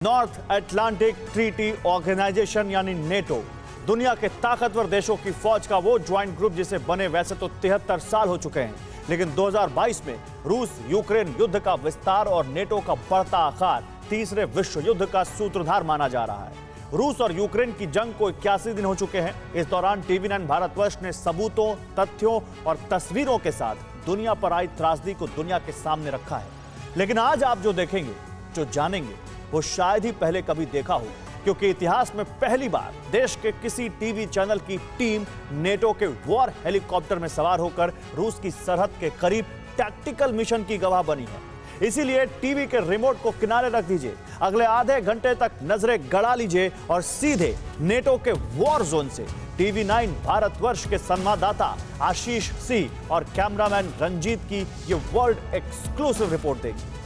North Atlantic treaty organisation यानी NATO दुनिया के ताकतवर देशों की फौज का वो ज्वाइंट ग्रुप जिसे बने वैसे तो 73 साल हो चुके हैं, लेकिन 2022 में रूस यूक्रेन युद्ध का विस्तार और नेटो का बढ़ता आकार तीसरे विश्व युद्ध का सूत्रधार माना जा रहा है। रूस और यूक्रेन की जंग को 81 दिन हो चुके हैं। इस दौरान TV9 भारतवर्ष ने सबूतों, तथ्यों और तस्वीरों के साथ दुनिया पर आई त्रासदी को दुनिया के सामने रखा है। लेकिन आज आप जो देखेंगे, जो जानेंगे, वो शायद ही पहले कभी देखा हो, क्योंकि इतिहास में पहली बार देश के किसी टीवी चैनल की टीम नेटो के वॉर हेलीकॉप्टर में सवार होकर रूस की सरहद के करीब टैक्टिकल मिशन की गवाह बनी है। इसीलिए टीवी के रिमोट को किनारे रख दीजिए, अगले आधे घंटे तक नजरें गड़ा लीजिए और सीधे नेटो के वॉर जोन से TV9 भारतवर्ष के संवाददाता आशीष सिंह और कैमरामैन रंजीत की ये वर्ल्ड एक्सक्लूसिव रिपोर्ट देखिए।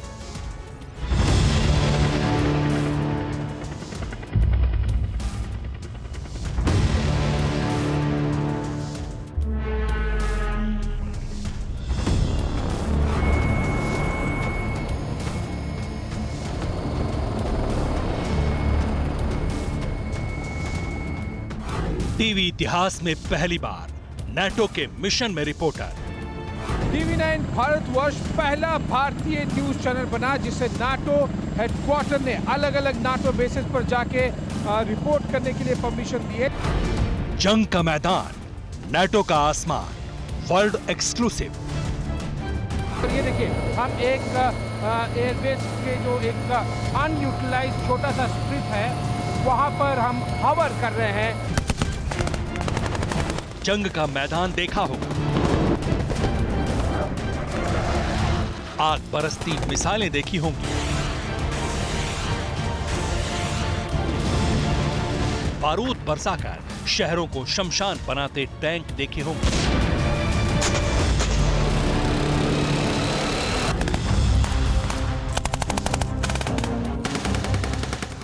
टीवी इतिहास में पहली बार नेटो के मिशन में रिपोर्टर। TV9 भारतवर्ष पहला भारतीय न्यूज चैनल बना जिसे नाटो हेडक्वार्टर ने अलग अलग नाटो बेसिस पर जाके रिपोर्ट करने के लिए परमिशन दी है। जंग का मैदान, नेटो का आसमान, वर्ल्ड एक्सक्लूसिव। ये देखिए, हम एक एयरबेस के जो एक अनयूटिलाइज्ड छोटा सा स्ट्रिप है, वहां पर हम हवर कर रहे हैं। जंग का मैदान देखा होगा, आग बरसती मिसालें देखी होंगी, बारूद बरसाकर शहरों को शमशान बनाते टैंक देखे होंगे।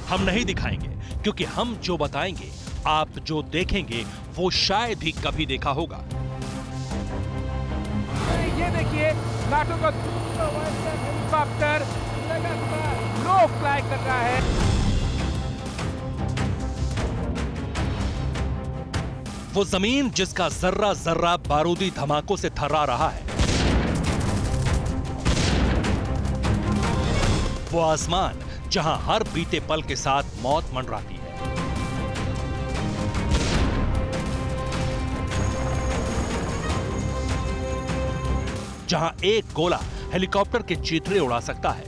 हम नहीं दिखाएंगे, क्योंकि हम जो बताएंगे, आप जो देखेंगे वो शायद ही कभी देखा होगा। ये देखिए, नाटो का हेलीकॉप्टर लगातार लो फ्लाई कर रहा है। वो जमीन जिसका जर्रा जर्रा बारूदी धमाकों से थर्रा रहा है, वो आसमान जहां हर बीते पल के साथ मौत मंडराती है। जहां एक गोला हेलीकॉप्टर के चीथड़े उड़ा सकता है,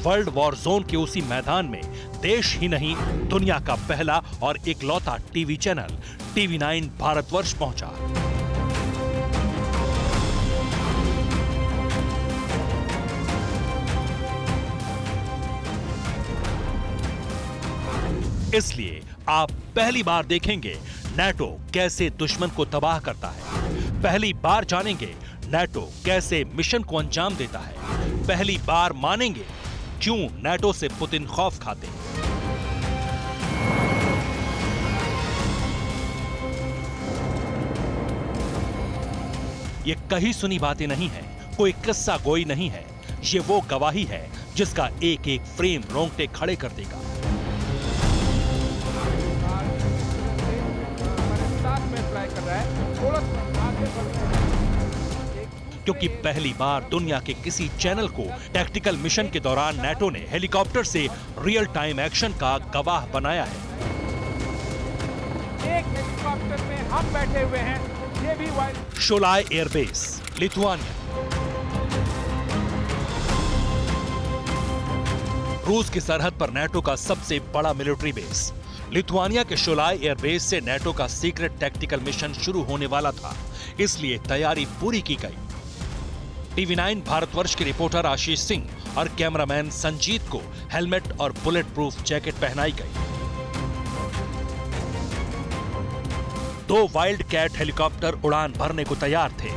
वर्ल्ड वॉर जोन के उसी मैदान में देश ही नहीं, दुनिया का पहला और इकलौता टीवी चैनल TV9 भारतवर्ष पहुंचा। इसलिए आप पहली बार देखेंगे नेटो कैसे दुश्मन को तबाह करता है। पहली बार जानेंगे नेटो कैसे मिशन को अंजाम देता है। पहली बार मानेंगे क्यों नेटो से पुतिन खौफ खाते हैं। ये कही सुनी बातें नहीं है, कोई किस्सा गोई नहीं है, ये वो गवाही है जिसका एक एक फ्रेम रोंगटे खड़े कर देगा। क्योंकि पहली बार दुनिया के किसी चैनल को टैक्टिकल मिशन के दौरान नेटो ने हेलीकॉप्टर से रियल टाइम एक्शन का गवाह बनाया है। एक हेलीकॉप्टर में हम बैठे हुए हैं, ये भी शोलाय एयरबेस, लिथुआनिया। रूस की सरहद पर नेटो का सबसे बड़ा मिलिट्री बेस। लिथुआनिया के शोलाय एयरबेस से नेटो का सीक्रेट टैक्टिकल मिशन शुरू होने वाला था, इसलिए तैयारी पूरी की गई। TV9 भारतवर्ष के रिपोर्टर आशीष सिंह और कैमरामैन संजीत को हेलमेट और बुलेट प्रूफ जैकेट पहनाई गई। 2 वाइल्ड कैट हेलीकॉप्टर उड़ान भरने को तैयार थे।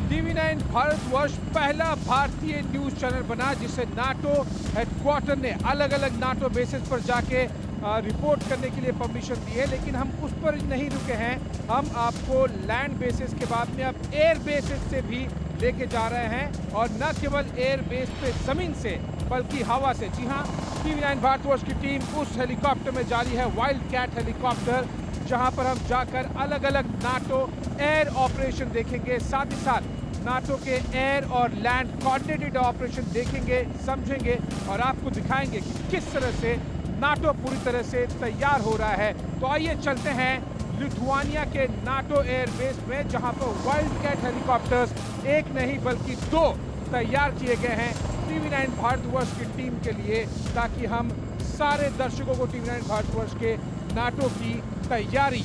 TV9 भारतवर्ष पहला भारतीय न्यूज चैनल बना जिसे नाटो हेडक्वार्टर ने अलग अलग नाटो बेसिस पर जाके रिपोर्ट करने के लिए परमिशन दी है, लेकिन हम उस पर नहीं रुके हैं। हम आपको लैंड बेसिस के बाद में अब एयर बेसिस से भी लेके जा रहे हैं, और न केवल एयर बेस पे जमीन से बल्कि हवा से। जी हाँ, टीवी9 भारतवर्ष की टीम उस हेलीकॉप्टर में जा रही है, वाइल्ड कैट हेलीकॉप्टर, जहां पर हम जाकर अलग अलग नाटो एयर ऑपरेशन देखेंगे, साथ ही साथ नाटो के एयर और लैंड कोऑर्डिनेटेड ऑपरेशन देखेंगे, समझेंगे और आपको दिखाएंगे कि किस तरह से नाटो पूरी तरह से तैयार हो रहा है। तो आइए चलते हैं लिथुआनिया के नाटो एयर बेस में, जहां पर वाइल्ड कैट हेलीकॉप्टर्स एक नहीं बल्कि 2 तैयार किए गए हैं टीवी9 भारतवर्ष की टीम के लिए, ताकि हम सारे दर्शकों को टीवी9 भारतवर्ष के नाटो की तैयारी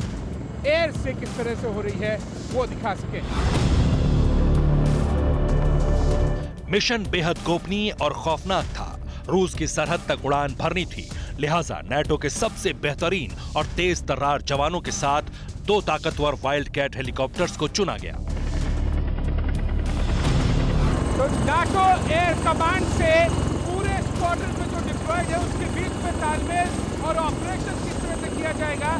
एयर से किस तरह से हो रही है वो दिखा सके। मिशन बेहद गोपनीय और खौफनाक था। रूस की सरहद तक उड़ान भरनी थी, लिहाजा नाटो के सबसे बेहतरीन और तेज तर्रार जवानों के साथ 2 ताकतवर वाइल्ड कैट हेलीकॉप्टर्स को चुना गया। तो नाटो एयर कमांड से पूरे स्क्वाड्रन में जो डिप्लॉयड है उसके बीच में तालमेल और ऑपरेशन किस तरह से किया जाएगा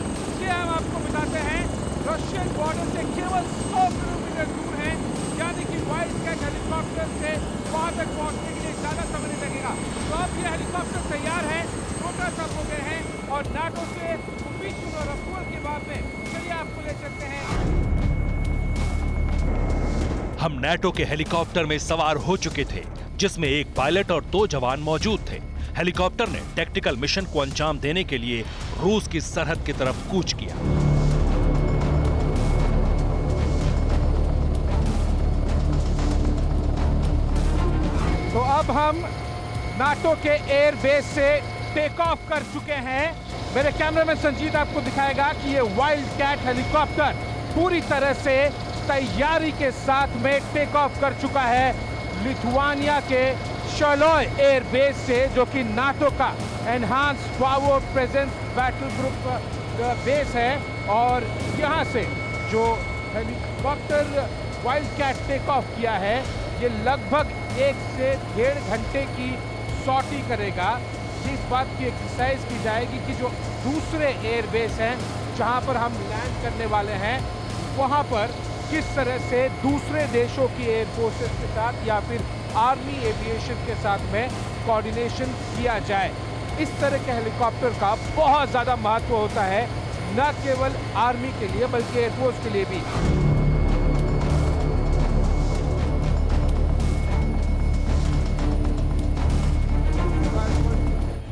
ये हम आपको बताते हैं। रशियन बॉर्डर से केवल 100 किलोमीटर दूर है, यानी कि वाइल्ड कैट हेलीकॉप्टर से वहां तक पहुंचने के लिए ज्यादा समय नहीं लगेगा। तो अब ये हेलीकॉप्टर तैयार है, छोटा सा हो गए हैं, और नाटो से परमिशन और अप्रूवल के बाद में चलिए आपको ले चलते हैं। हम नाटो के हेलीकॉप्टर में सवार हो चुके थे, जिसमें एक पायलट और 2 जवान मौजूद थे। हेलीकॉप्टर ने टैक्टिकल मिशन को अंजाम देने के लिए रूस की सरहद की तरफ कूच किया। तो अब हम नाटो के एयर बेस से टेक ऑफ कर चुके हैं। मेरे कैमरामैन संजीत आपको दिखाएगा कि ये वाइल्ड कैट हेलीकॉप्टर पूरी तरह से तैयारी के साथ में टेक ऑफ कर चुका है लिथुआनिया के शलोय एयर बेस से, जो कि नाटो का enhanced forward presence battle group base है। और यहाँ से जो helicopter Wildcat take off किया है, ये लगभग 1 से 1.5 घंटे की सॉर्टी करेगा। इस बात की एक्सरसाइज की जाएगी कि जो दूसरे एयर बेस हैं जहां पर हम लैंड करने वाले हैं, वहां पर किस तरह से दूसरे देशों की एयर फोर्सेस के साथ या फिर आर्मी एविएशन के साथ में कोऑर्डिनेशन किया जाए। इस तरह के हेलीकॉप्टर का बहुत ज़्यादा महत्व होता है, न केवल आर्मी के लिए बल्कि एयरफोर्स के लिए भी।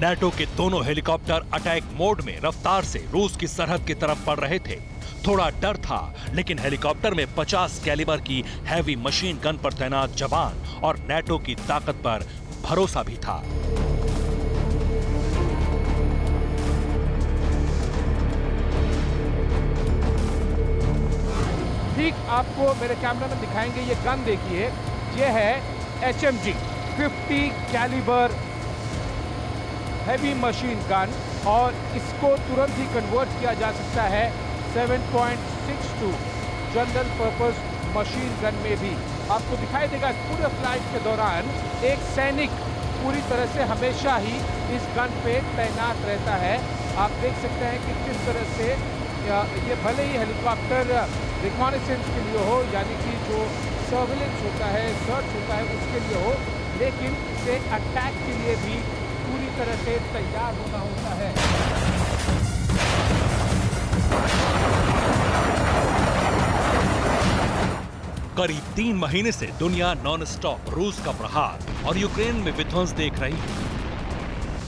नाटो के दोनों हेलीकॉप्टर अटैक मोड में रफ्तार से रूस की सरहद की तरफ बढ़ रहे थे। थोड़ा डर था, लेकिन हेलीकॉप्टर में 50 कैलिबर की हैवी मशीन गन पर तैनात जवान और नाटो की ताकत पर भरोसा भी था। ठीक आपको मेरे कैमरामैन दिखाएंगे, ये गन देखिए, ये है HMG 50 calibre heavy machine gun, और इसको तुरंत ही कन्वर्ट किया जा सकता है 7.62 जनरल पर्पस मशीन गन में भी। आपको दिखाई देगा पूरे फ्लाइट के दौरान एक सैनिक पूरी तरह से हमेशा ही इस गन पे तैनात रहता है। आप देख सकते हैं कि किस तरह से ये भले ही हेलीकॉप्टर रिकॉनेसेंस के लिए हो, यानी कि जो सर्विलेंस होता है, सर्च होता है, उसके लिए हो, लेकिन इसे अटैक के लिए भी पूरी तरह से तैयार होना होता है। करीब 3 महीने से दुनिया नॉन स्टॉप रूस का प्रहार और यूक्रेन में विध्वंस देख रही है।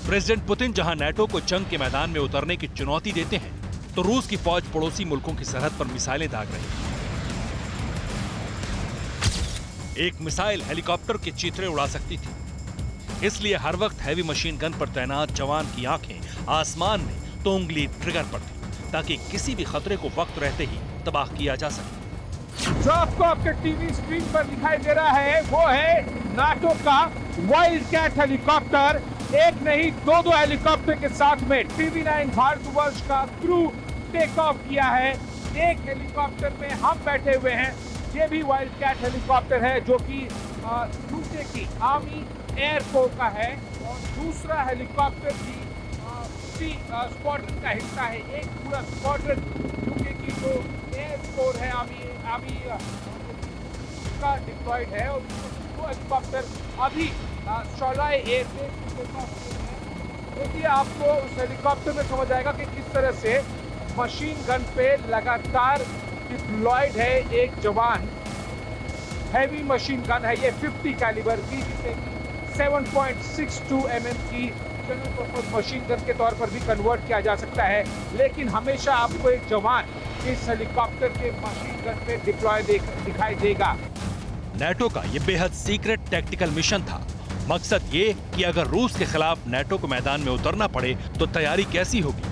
प्रेसिडेंट पुतिन जहां नाटो को जंग के मैदान में उतरने की चुनौती देते हैं, तो रूस की फौज पड़ोसी मुल्कों की सरहद पर मिसाइलें दाग रही है। एक मिसाइल हेलीकॉप्टर के चीथड़े उड़ा सकती थी, इसलिए हर वक्त हैवी मशीन गन पर तैनात जवान की आंखें आसमान में तो उंगली ट्रिगर पर थी, ताकि किसी भी खतरे को वक्त रहते ही तबाह किया जा सके। जो आपको आपके टीवी स्क्रीन पर दिखाई दे रहा है वो है नाटो का वाइल्ड कैट हेलीकॉप्टर। एक नहीं 2 हेलीकॉप्टर के साथ में टीवी9 भारतवर्ष का क्रू टेक ऑफ किया है। एक हेलीकॉप्टर में हम बैठे हुए हैं, ये भी वाइल्ड कैट हेलीकॉप्टर है जो कि यूके की आर्मी एयर कोर का है, और दूसरा हेलीकॉप्टर भी उसी स्क्वाड्रन का हिस्सा है। एक पूरा स्क्वाड्रन यूके की जो एयर फोर्स है आर्मी का डिप्लॉयड है, और वो हेलीकॉप्टर अभी शोलाई एयरबेस से देखिए, आपको उस हेलीकॉप्टर में समझ आएगा कि किस तरह से मशीन गन पे लगातार डिप्लॉयड है एक जवान। हैवी मशीन गन है ये 50 कैलिबर की, जिसे 7.62 mm की जनरल पर्पस मशीन गन के तौर पर भी कन्वर्ट किया जा सकता है, लेकिन हमेशा आपको एक जवान इस हेलीकॉप्टर के मशीन गन पे डिप्लॉय दिखाई देगा। नेटो का ये बेहद सीक्रेट टैक्टिकल मिशन था। मकसद ये कि अगर रूस के खिलाफ नेटो को मैदान में उतरना पड़े तो तैयारी कैसी होगी।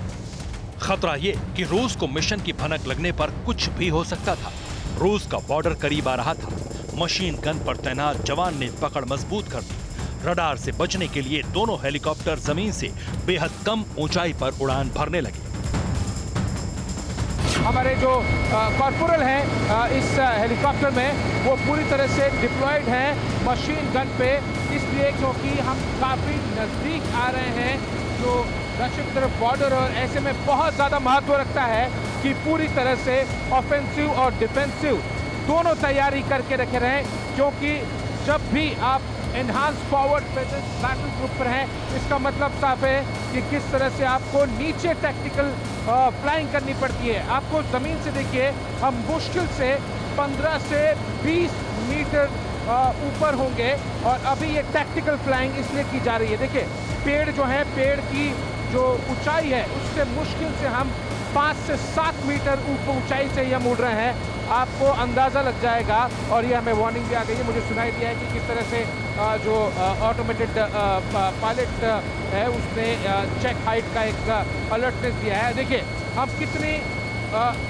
खतरा ये कि रूस को मिशन की भनक लगने पर कुछ भी हो सकता था। रूस का बॉर्डर करीब आ रहा था। मशीन गन पर तैनात जवान ने पकड़ मजबूत कर दी। रडार से बचने के लिए दोनों हेलीकॉप्टर जमीन से बेहद कम ऊंचाई पर उड़ान भरने लगे। हमारे जो कॉर्पोरल हैं इस हेलीकॉप्टर में, वो पूरी तरह से डिप्लॉयड हैं मशीन गन पे, इसलिए क्योंकि हम काफ़ी नज़दीक आ रहे हैं जो रशिया की तरफ बॉर्डर, और ऐसे में बहुत ज़्यादा महत्व रखता है कि पूरी तरह से ऑफेंसिव और डिफेंसिव दोनों तैयारी करके रखे रहें, क्योंकि जब भी आप enhance forward presence battle group पर हैं, इसका मतलब साफ है कि किस तरह से आपको नीचे टैक्टिकल फ्लाइंग करनी पड़ती है। आपको ज़मीन से देखिए, हम मुश्किल से 15 से 20 मीटर ऊपर होंगे, और अभी ये टैक्टिकल फ्लाइंग इसलिए की जा रही है। देखिए, पेड़ जो है, पेड़ की जो ऊंचाई है उससे मुश्किल से हम 5 से 7 मीटर ऊपर ऊंचाई से हम उड़ रहे हैं। आपको अंदाज़ा लग जाएगा, और ये हमें वार्निंग भी आ गई है, मुझे सुनाई दिया है कि किस तरह से जो ऑटोमेटेड पायलट है उसने चेक हाइट का एक अलर्टनेस दिया है। देखिए हम कितनी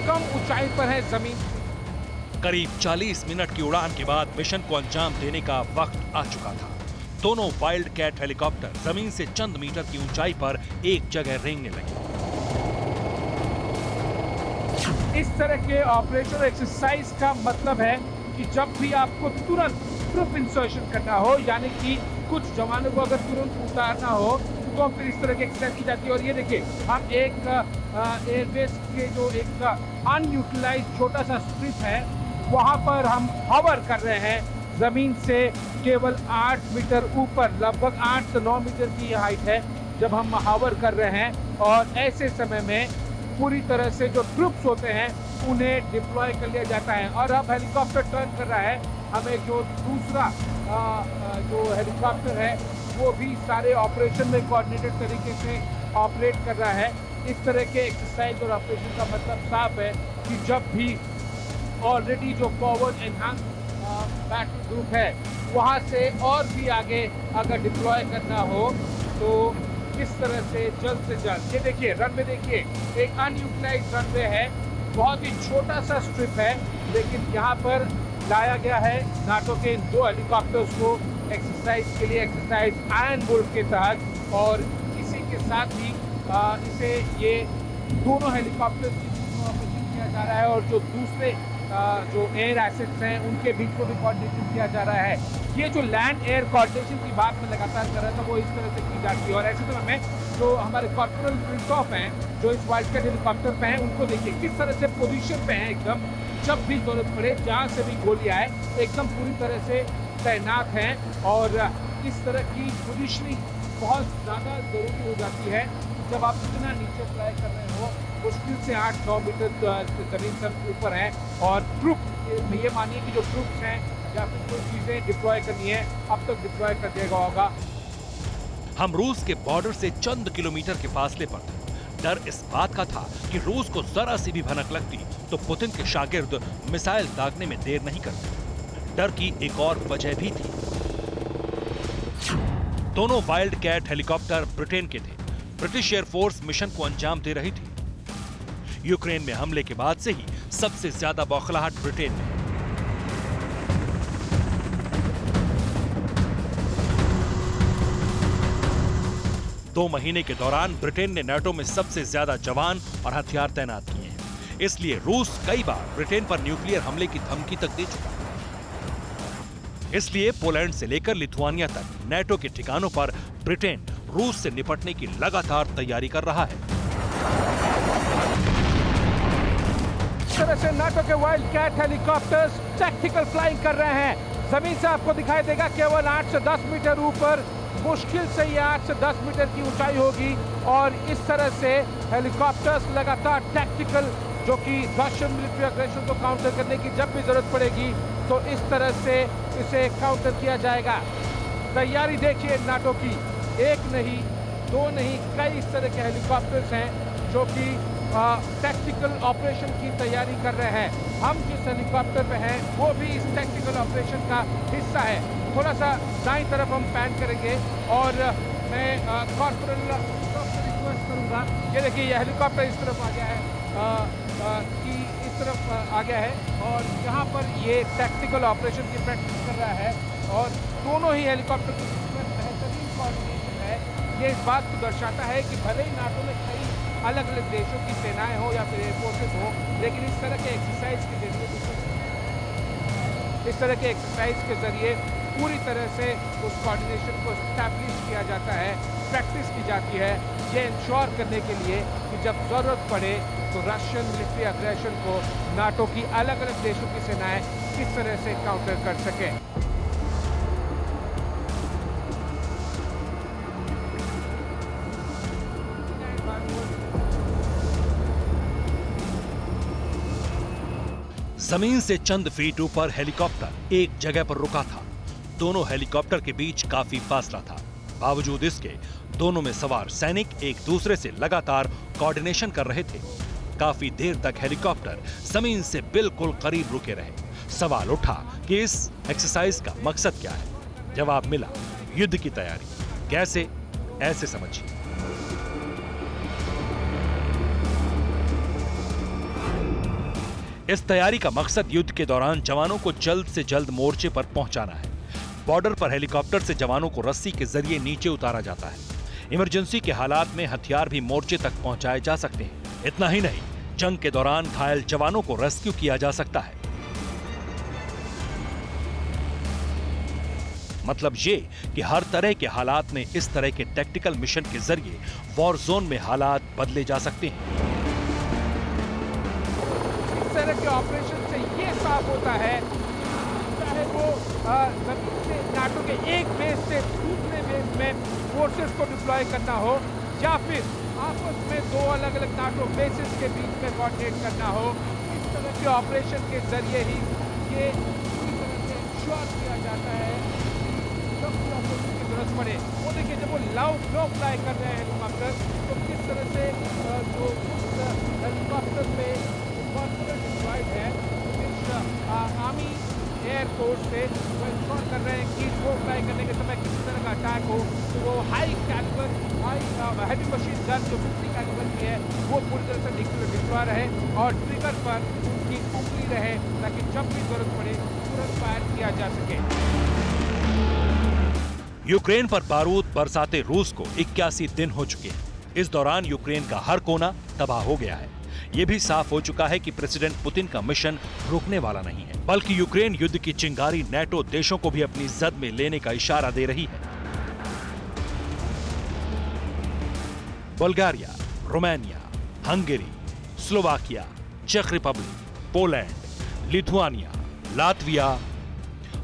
कम ऊंचाई पर हैं ज़मीन से। करीब 40 मिनट की उड़ान के बाद मिशन को अंजाम देने का वक्त आ चुका था। दोनों वाइल्ड कैट हेलीकॉप्टर जमीन से चंद मीटर की ऊंचाई पर एक जगह रेंगने लगे। इस तरह के ऑपरेशन एक्सरसाइज का मतलब है कि जब भी आपको तुरंत ट्रुप इंसर्शन करना हो, यानी कि कुछ जवानों को अगर तुरंत उतारना हो, तो फिर इस तरह की एक्सरसाइज की जाती है। और ये देखिए, हम एक एयरबेस के जो एक अनयूटिलाइज छोटा सा स्ट्रिप है, वहाँ पर हम हवर कर रहे हैं ज़मीन से केवल 8 मीटर ऊपर, लगभग 8 से 9 मीटर की ये हाइट है जब हम हवर कर रहे हैं। और ऐसे समय में पूरी तरह से जो ट्रुप्स होते हैं उन्हें डिप्लॉय कर लिया जाता है। और अब हेलीकॉप्टर टर्न कर रहा है, हमें जो दूसरा जो हेलीकॉप्टर है वो भी सारे ऑपरेशन में कोऑर्डिनेटेड तरीके से ऑपरेट कर रहा है। इस तरह के एक्सरसाइज और ऑपरेशन का मतलब साफ है कि जब भी ऑलरेडी जो फॉरवर्ड एनहांस बैटल ग्रुप है वहाँ से और भी आगे अगर डिप्लॉय करना हो, तो किस तरह से जल्द ये देखिए रनवे, देखिए एक अनयूटिलाइज्ड रनवे है, बहुत ही छोटा सा स्ट्रिप है, लेकिन यहाँ पर लाया गया है नाटो के इन 2 हेलीकॉप्टर्स को एक्सरसाइज के लिए, एक्सरसाइज आयरन बुल के तहत। और इसी के साथ ही इसे ये दोनों हेलीकॉप्टर्स की ऑपरेशन किया जा रहा है, और जो दूसरे जो एयर एसेट्स हैं उनके बीच को भी कोऑर्डिनेशन किया जा रहा है। ये जो लैंड एयर कोऑर्डिनेशन की बात मैं लगातार कर रहा था, वो इस तरह से की जाती है। और ऐसे समय में जो हमारे कॉर्पोरल प्रिंटऑफ हैं, जो इस वाइल्ड कैट हेलीकॉप्टर पे हैं, उनको देखिए किस तरह से पोजीशन पे हैं एकदम, जब भी जरूरत पड़े, जहाँ से भी गोली आए, एकदम पूरी तरह से तैनात हैं। और इस तरह की पोजीशनिंग बहुत ज़्यादा ज़रूरी हो जाती है जब आप इतना नीचे फ्लाई कर रहे हो, मुश्किल से 8-9 मीटर ज़मीन से ऊपर है। और ट्रुप, ये मानिए कि जो ट्रुप्स हैं या फिर कोई चीज़ें डिप्लॉय करनी है, अब तक डिप्लॉय कर दिया होगा। हम रूस के बॉर्डर से चंद किलोमीटर के फासले पर थे। डर इस बात का था कि रूस को जरा सी भी भनक लगती तो पुतिन के शागिर्द मिसाइल दागने में देर नहीं करते। डर की एक और वजह भी थी। दोनों वाइल्ड कैट हेलीकॉप्टर ब्रिटेन के थे। ब्रिटिश एयरफोर्स मिशन को अंजाम दे रही थी। यूक्रेन में हमले के बाद से ही सबसे ज्यादा बौखलाहट ब्रिटेन में। दो महीने के दौरान ब्रिटेन ने नाटो में सबसे ज्यादा जवान और हथियार तैनात किए हैं। इसलिए रूस कई बार ब्रिटेन पर न्यूक्लियर हमले की धमकी तक दे चुका है। इसलिए पोलैंड से लेकर लिथुआनिया तक नाटो के ठिकानों पर ब्रिटेन रूस से निपटने की लगातार तैयारी कर रहा है। इस तरह से नाटो के Wildcat helicopters tactical flying कर रहे हैं। जमीन से आपको दिखाई देगा केवल 8 से 10 मीटर ऊपर, मुश्किल से ये 8 से 10 मीटर की ऊंचाई होगी। और इस तरह से हेलीकॉप्टर्स लगातार टैक्टिकल, जो कि रशियन मिलिट्री अग्रेशन को काउंटर करने की जब भी जरूरत पड़ेगी तो इस तरह से इसे काउंटर किया जाएगा। तैयारी देखिए नाटो की, एक नहीं, दो नहीं, कई इस तरह के हेलीकॉप्टर्स हैं जो कि टैक्टिकल ऑपरेशन की तैयारी कर रहे हैं। हम जिस हेलीकॉप्टर पे हैं वो भी इस टैक्टिकल ऑपरेशन का हिस्सा है। थोड़ा सा दाईं तरफ हम पैन करेंगे और मैं कॉर्पोरल से रिक्वेस्ट करूंगा, ये देखिए ये हेलीकॉप्टर इस तरफ आ गया है, कि इस तरफ आ गया है और यहाँ पर ये टैक्टिकल ऑपरेशन की प्रैक्टिस कर रहा है। और दोनों ही हेलीकॉप्टर के बीच में बेहतरीन कोऑर्डिनेशन है। ये इस बात को दर्शाता है कि भले ही नाटो में कई अलग अलग देशों की सेनाएं हो या फिर एयरफोर्सेस हो, लेकिन इस तरह के एक्सरसाइज के जरिए पूरी तरह से उस कोऑर्डिनेशन को एस्टैब्लिश किया जाता है, प्रैक्टिस की जाती है, ये इंश्योर करने के लिए कि जब जरूरत पड़े तो रशियन मिलिट्री अग्रेशन को नाटो की अलग अलग देशों की सेनाएं किस तरह से काउंटर कर सके। जमीन से चंद फीट ऊपर हेलीकॉप्टर एक जगह पर रुका था। दोनों हेलीकॉप्टर के बीच काफी फासला था। बावजूद इसके दोनों में सवार सैनिक एक दूसरे से लगातार कोऑर्डिनेशन कर रहे थे। काफी देर तक हेलीकॉप्टर जमीन से बिल्कुल करीब रुके रहे। सवाल उठा कि इस एक्सरसाइज का मकसद क्या है। जवाब मिला, युद्ध की तैयारी। कैसे? ऐसे समझिए। इस तैयारी का मकसद युद्ध के दौरान जवानों को जल्द से जल्द मोर्चे पर पहुंचाना है। बॉर्डर पर हेलीकॉप्टर से जवानों को रस्सी के जरिए नीचे उतारा जाता है। इमरजेंसी के हालात में हथियार भी मोर्चे तक पहुंचाए जा सकते हैं। इतना ही नहीं, जंग के दौरान घायल जवानों को रेस्क्यू किया जा सकता है। मतलब ये कि हर तरह के हालात में इस तरह के टैक्टिकल मिशन के जरिए वॉर जोन में हालात बदले जा सकते हैं। इस तरह के ऑपरेशन से ये साफ होता है, चाहे वो जमीन से नाटो के एक बेस से दूसरे बेस में फोर्सेस को डिप्लॉय करना हो या फिर आपस में दो अलग अलग नाटो बेसिस के बीच में कोऑर्डिनेट करना हो, इस तरह के ऑपरेशन के जरिए ही ये पूरी तरह से इंश्योर किया जाता है जब भी ऑपरेशन की जरूरत पड़े। वो देखिए जब वो लो फ्लाई कर रहे हैं हेलीकॉप्टर, तो किस तरह से जो उस हेलीकॉप्टर पे डिप्लॉयड है आर्मी एयरफोर्स से वो इंश्योर कर रहे हैं कि वो फ्लाई करने के समय किसी तरह का अटैक हो तो वो हाई हैवी मशीन गन जो 50 कैलिबर की है वो पूरी तरह से डिप्लॉय रहे और ट्रिगर पर उनकी उंगली रहे, ताकि जब भी जरूरत पड़े तुरंत फायर किया जा सके। यूक्रेन पर बारूद बरसाते रूस को 81 दिन हो चुके हैं। इस दौरान यूक्रेन का हर कोना तबाह हो गया है। यह भी साफ हो चुका है कि प्रेसिडेंट पुतिन का मिशन रुकने वाला नहीं है, बल्कि यूक्रेन युद्ध की चिंगारी नेटो देशों को भी अपनी जद में लेने का इशारा दे रही है। बुल्गारिया, रोमानिया, हंगेरी, स्लोवाकिया, चेक रिपब्लिक, पोलैंड, लिथुआनिया, लातविया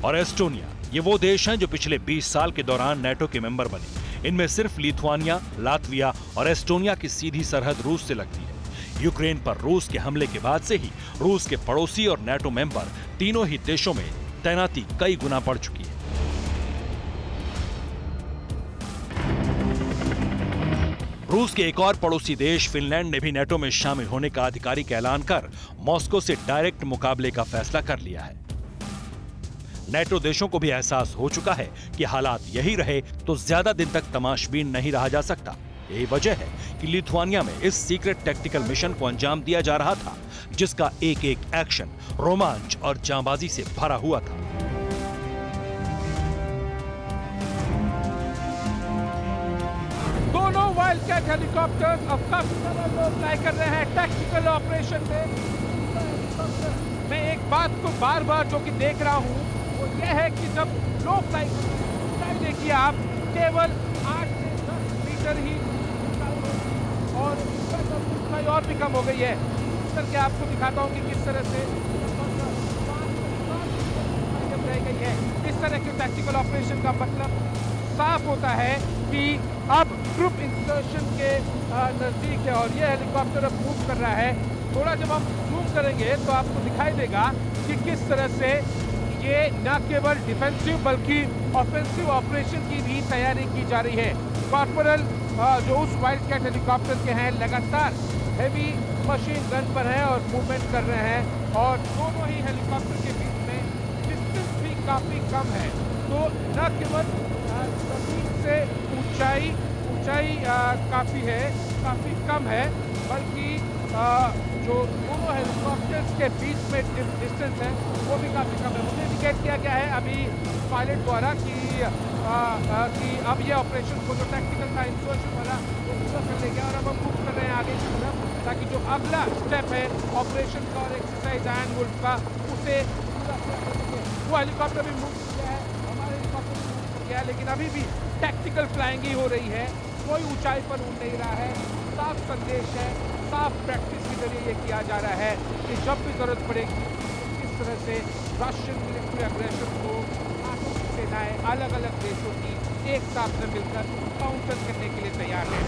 और एस्टोनिया ये वो देश हैं जो पिछले 20 साल के दौरान नेटो के मेंबर बने। इनमें सिर्फ लिथुआनिया, लातविया और एस्टोनिया की सीधी सरहद रूस से लगती है। यूक्रेन पर रूस के हमले के बाद से ही रूस के पड़ोसी और नेटो मेंबर तीनों ही देशों में तैनाती कई गुना बढ़ चुकी है। रूस के एक और पड़ोसी देश फिनलैंड ने भी नेटो में शामिल होने का आधिकारिक ऐलान कर मॉस्को से डायरेक्ट मुकाबले का फैसला कर लिया है। नेटो देशों को भी एहसास हो चुका है कि हालात यही रहे तो ज्यादा दिन तक तमाशबीन नहीं रहा जा सकता। यही वजह है कि लिथुआनिया में इस सीक्रेट टैक्टिकल मिशन को अंजाम दिया जा रहा था, जिसका एक एक एक्शन रोमांच और जांबाजी से भरा हुआ था। दोनों वाइल्ड कैट हेलीकॉप्टर्स अब काफी समय फ्लाई कर रहे हैं टैक्टिकल ऑपरेशन में। मैं एक बात को बार बार जो कि देख रहा हूं वो ये है कि जब लो फ्लाई देखिए आप, केवल 8 से 10 मीटर ही और ऊंचाई और भी कम हो गई है। करके आपको दिखाता हूँ कि किस तरह से रह गई है। इस तरह के टैक्टिकल ऑपरेशन का मतलब साफ होता है कि अब ग्रुप इंसर्शन के नजदीक है और ये हेलीकॉप्टर अब मूव कर रहा है। थोड़ा जब हम जूम करेंगे तो आपको दिखाई देगा कि किस तरह से ये न केवल डिफेंसिव बल्कि ऑफेंसिव ऑपरेशन की भी तैयारी की जा रही है। कॉर्पोरल जो उस वाइल्ड कैट हेलीकॉप्टर के हैं लगातार हेवी मशीन गन पर हैं और मूवमेंट कर रहे हैं और दोनों ही हेलीकॉप्टर के बीच में डिस्टेंस भी काफ़ी कम है। तो न केवल जमीन से ऊंचाई काफ़ी कम है, बल्कि जो दोनों हेलीकॉप्टर्स के बीच में डिस्टेंस है वो भी काफ़ी कम है। मुझे इंडिकेट किया गया है अभी पायलट द्वारा कि अब ये ऑपरेशन को जो टैक्टिकल था इंसर्शन वाला वो पूरा कर लेंगे और अब हम मूव कर रहे हैं आगे की तरफ, ताकि जो अगला स्टेप है ऑपरेशन का और एक्सरसाइज आयरन वुल्फ का उसे पूरा कर सकें। वो हेलीकॉप्टर भी मूव किया है, हमारे हेलीकॉप्टर भी मूव किया है, लेकिन अभी भी टैक्टिकल फ्लाइंग ही हो रही है। कोई ऊंचाई पर उड़ नहीं रहा है। साफ संदेश है, साफ प्रैक्टिस के जरिए ये किया जा रहा है कि जब भी जरूरत पड़ेगी किस तरह से रशियन मिलिट्री अग्रेशन को नाटो की सेनाएं अलग अलग देशों की एक साथ में मिलकर काउंटर करने के लिए तैयार है।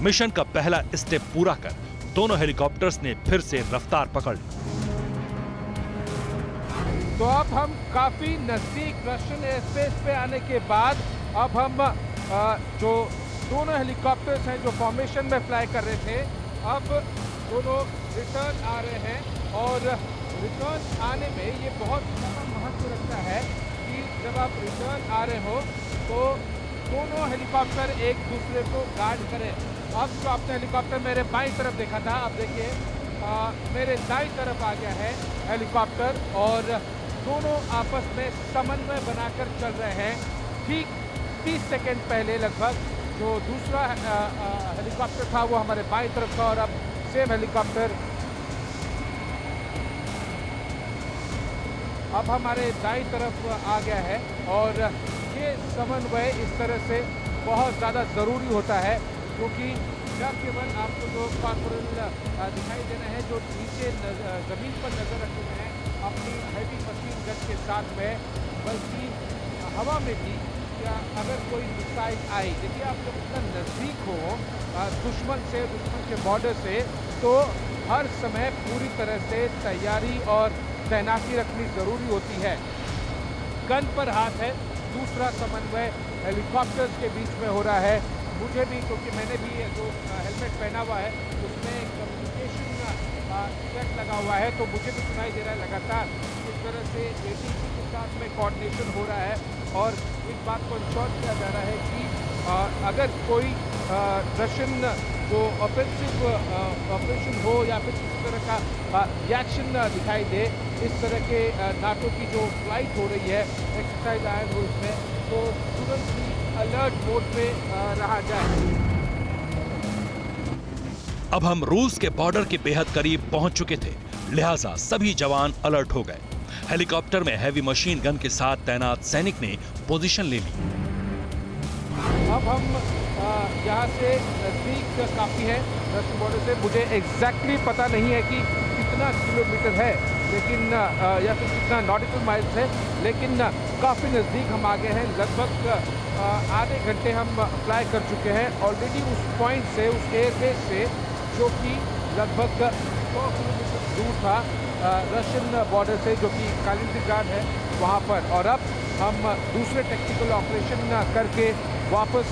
मिशन का पहला स्टेप पूरा कर दोनों हेलीकॉप्टर्स ने फिर से रफ्तार पकड़ ली। तो अब हम काफी नजदीक रशियन एयरस्पेस पे आने के बाद अब हम जो दोनों हेलीकॉप्टर्स हैं जो फॉर्मेशन में फ्लाई कर रहे थे, अब दोनों रिटर्न आ रहे हैं और रिटर्न आने में ये बहुत ज़्यादा महत्व रखता है कि जब आप रिटर्न आ रहे हो तो दोनों हेलीकॉप्टर एक दूसरे को गार्ड करें। अब जो आपने हेलीकॉप्टर मेरे बाईं तरफ देखा था, अब देखिए मेरे दाईं तरफ आ गया है हेलीकॉप्टर और दोनों आपस में समन्वय बनाकर चल रहे हैं। ठीक 30 सेकेंड पहले लगभग जो दूसरा हेलीकॉप्टर था वो हमारे बाईं तरफ था और अब सेम हेलीकॉप्टर अब हमारे दाईं तरफ आ गया है और ये समन्वय इस तरह से बहुत ज़्यादा ज़रूरी होता है, क्योंकि न केवल आपको जो कॉर्पोरल दिखाई दे रहे हैं जो नीचे ज़मीन पर नज़र रखे हुए हैं अपनी हैवी मशीन गन के साथ में, बल्कि हवा में भी या अगर कोई मिसाइल आई, देखिए आप जब इतना नज़दीक हो दुश्मन के बॉर्डर से, तो हर समय पूरी तरह से तैयारी और तैनाती रखनी ज़रूरी होती है। गन पर हाथ है। दूसरा समन्वय हेलीकॉप्टर्स के बीच में हो रहा है। मुझे भी, क्योंकि मैंने भी जो हेलमेट पहना हुआ है उसमें कम्युनिकेशन सेट लगा हुआ है, तो मुझे भी सुनाई दे रहा है लगातार इस तरह से एटीसी के साथ में कोऑर्डिनेशन हो रहा है और इस बात को इंश्योर किया जा रहा है कि अगर कोई रशियन जो ऑफेंसिव ऑपरेशन हो या फिर किसी तरह का रिएक्शन दिखाई दे, इस तरह के नाटो की जो फ्लाइट हो रही है एक्सरसाइज आयरन वुल्फ में, तो तुरंत ही अलर्ट मोड पे रहा जाए। अब हम रूस के बॉर्डर के बेहद करीब पहुंच चुके थे, लिहाजा सभी जवान अलर्ट हो गए। हेलीकॉप्टर में हैवी मशीन गन के साथ तैनात सैनिक ने पोजीशन ले ली। अब हम यहाँ से नज़दीक काफ़ी है रशियन बॉर्डर से। मुझे एग्जैक्टली पता नहीं है कि कितना किलोमीटर है, लेकिन या फिर कितना नॉटिकल माइल्स है, लेकिन काफ़ी नज़दीक हम आ गए हैं। लगभग आधे घंटे हम फ्लाई कर चुके हैं ऑलरेडी उस पॉइंट से, उस एयरबेस से, जो कि लगभग 100 किलोमीटर दूर था रशियन बॉर्डर से, जो कि कालिनिंग्राड है वहाँ पर। और अब हम दूसरे टेक्निकल ऑपरेशन करके वापस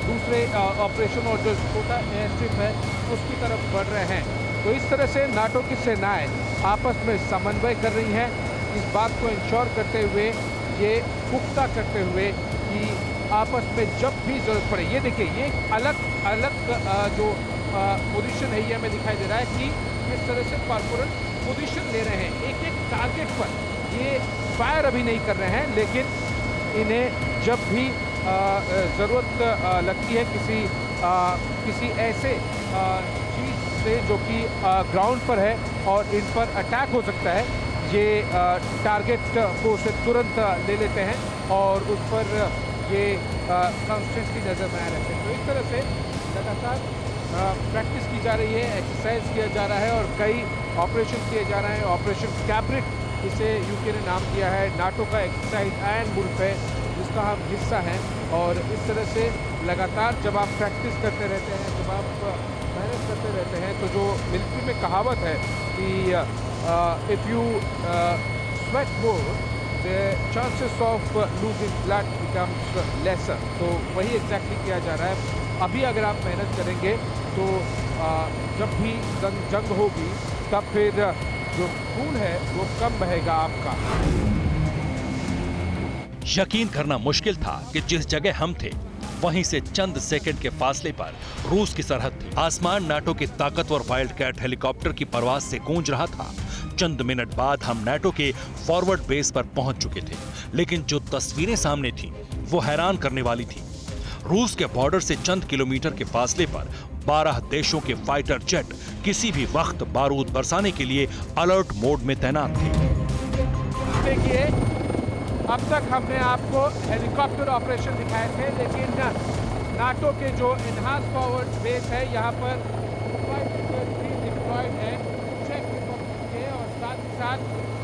दूसरे ऑपरेशन और जो छोटा एयर स्ट्रिप है उसकी तरफ बढ़ रहे हैं। तो इस तरह से नाटो की सेनाएं आपस में समन्वय कर रही हैं, इस बात को इंश्योर करते हुए, ये पुख्ता करते हुए कि आपस में जब भी ज़रूरत पड़े, ये देखिए ये अलग अलग जो पोजीशन है ये हमें दिखाई दे रहा है कि किस तरह से कॉर्पोरल पोजीशन ले रहे हैं एक एक टारगेट पर। ये फायर अभी नहीं कर रहे हैं, लेकिन इन्हें जब भी ज़रूरत लगती है किसी ऐसे चीज़ से जो कि ग्राउंड पर है और इन पर अटैक हो सकता है, ये टारगेट को उसे तुरंत ले लेते हैं और उस पर ये कॉन्स्टेंटली नज़र में आ रहे हैं। तो इस तरह से लगातार प्रैक्टिस की जा रही है, एक्सरसाइज किया जा रहा है और कई ऑपरेशन किए जा रहे हैं। ऑपरेशन कैप्रिट इसे यूके ने नाम दिया है, नाटो का एक्सरसाइज आयरन वुल्फ है जिसका हम हिस्सा हैं। और इस तरह से लगातार जब आप प्रैक्टिस करते रहते हैं, जब आप मेहनत करते रहते हैं, तो जो मिलिट्री में कहावत है कि if you sweat more the chances of losing blood becomes lesser। तो वही एग्जैक्टली किया जा रहा है। अभी अगर आप मेहनत करेंगे तो जब भी जंग होगी तब फिर जो खून है वो कम बहेगा आपका। यकीन करना मुश्किल था कि जिस जगह हम थे वहीं से चंद सेकंड के फासले पर रूस की सरहद थी। आसमान नाटो के ताकतवर वाइल्ड कैट हेलीकॉप्टर की परवाज से गूंज रहा था। चंद मिनट बाद हम नाटो के फॉरवर्ड बेस पर पहुंच चुके थे, लेकिन जो तस्वीरें सामने थीं, वो हैरान करने वाली थीं। रूस के बॉर्डर से चंद किलोमीटर के फासले पर 12 देशों के फाइटर जेट किसी भी वक्त बारूद बरसाने के लिए अलर्ट मोड में तैनात थे। देखिए, अब तक हमने आपको हेलीकॉप्टर ऑपरेशन दिखाए थे, लेकिन नाटो के जो एनहांस फॉरवर्ड बेस है यहाँ पर डिप्लॉयड है चेक रिपब्लिक के, और साथ ही साथ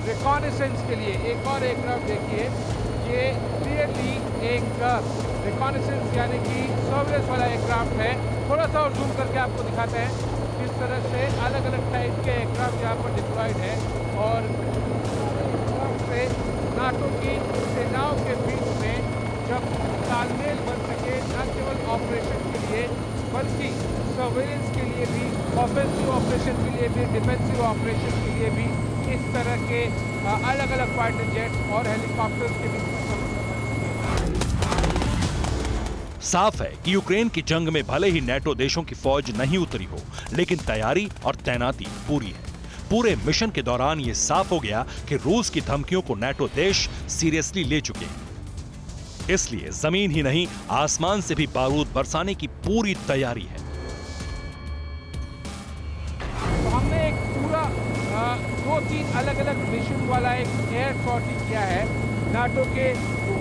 रिकॉनेसेंस के लिए एक और एयरक्राफ्ट देखिए। ये क्लियरली एक रिकॉनेसेंस यानी कि सर्विलेंस वाला एयरक्राफ्ट है। थोड़ा सा और जूम करके आपको दिखाते हैं किस तरह से अलग अलग टाइप के एयरक्राफ्ट यहाँ पर डिप्लॉयड है। और से नाटो की सेनाओं के बीच में जब तालमेल बन सके, न केवल ऑपरेशन के लिए बल्कि सर्वेलेंस के लिए भी, ऑफेंसिव ऑपरेशन के लिए भी, डिफेंसिव ऑपरेशन के लिए भी, इस तरह के अलग अलग फाइटर जेट्स और हेलीकॉप्टर्स के बीच साफ है कि यूक्रेन की जंग में भले ही नाटो देशों की फौज नहीं उतरी हो, लेकिन तैयारी और तैनाती पूरी है। पूरे मिशन के दौरान यह साफ हो गया कि रूस की धमकियों को नाटो देश सीरियसली ले चुके हैं। इसलिए जमीन ही नहीं, आसमान से भी बारूद बरसाने की पूरी तैयारी है। तो हमने एक पूरा 2-3 अलग अलग मिशन वाला एक एयर सॉर्टी किया है। नाटो के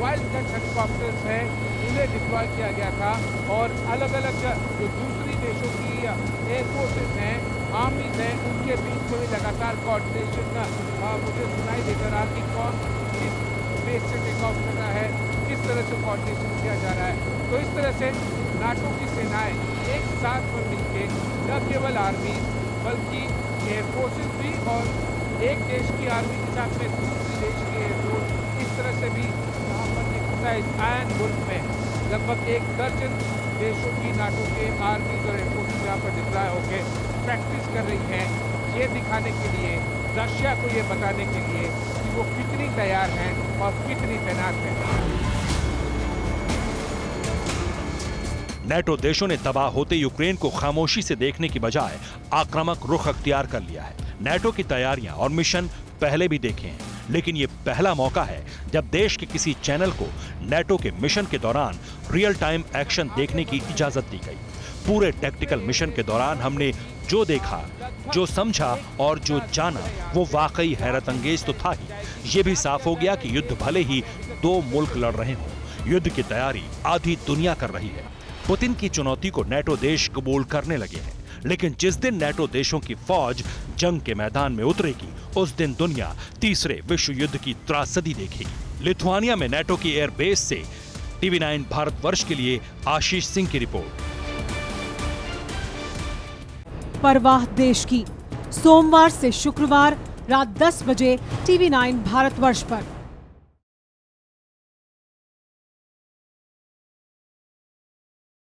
वाइल्ड कैट हेलीकॉप्टर्स हैं, इन्हें डिप्लॉय किया गया था, और अलग अलग जो दूसरी देशों की एयरफोर्सेस हैं, आर्मीज हैं, उनके बीच में भी लगातार कोऑर्डिनेशन मुझे सुनाई देता रहा कि कौन किस बेस से टेक ऑफ कर रहा है, किस तरह से कोऑर्डिनेशन किया जा रहा है। तो इस तरह से नाटो की सेनाएं एक साथ में मिलकर न केवल आर्मी बल्कि एयरफोर्सेस भी, और एक देश की आर्मी के साथ में दूसरी देश की एयरफोर्स, इस तरह से भी यहाँ पर एक्सरसाइज आयरन वुल्फ में लगभग 1 दर्जन देशों की नाटो के आर्मीज और एयरफोर्सेस यहाँ पर डिप्लॉय होकर प्रैक्टिस कर रही हैं, ये दिखाने के लिए, रशिया को ये बताने के लिए कि वो कितनी तैयार हैं और कितनी तैनात हैं। नाटो देशों ने तबाह होते यूक्रेन को खामोशी से देखने की बजाय आक्रामक रुख अख्तियार कर लिया है। नाटो की तैयारियां और मिशन पहले भी देखे हैं, लेकिन ये पहला मौका है जब देश के किसी चैनल को नाटो के मिशन के दौरान रियल टाइम एक्शन देखने की इजाजत दी गई। पूरे टैक्टिकल मिशन के दौरान हमने जो देखा, जो समझा और जो जाना, वो वाकई हैरत अंगेज तो था ही। ये भी साफ हो गया कि युद्ध भले ही 2 मुल्क लड़ रहे हों, युद्ध की तैयारी आधी दुनिया कर रही है। पुतिन की चुनौती को नाटो देश कबूल करने लगे हैं, लेकिन जिस दिन नाटो देशों की फौज जंग के मैदान में उतरेगी, उस दिन दुनिया तीसरे विश्व युद्ध की त्रासदी देखेगी। लिथुआनिया में नाटो की एयरबेस से TV9 भारतवर्ष के लिए आशीष सिंह की रिपोर्ट। परवाह देश की, सोमवार से शुक्रवार रात 10 बजे TV9 भारतवर्ष पर।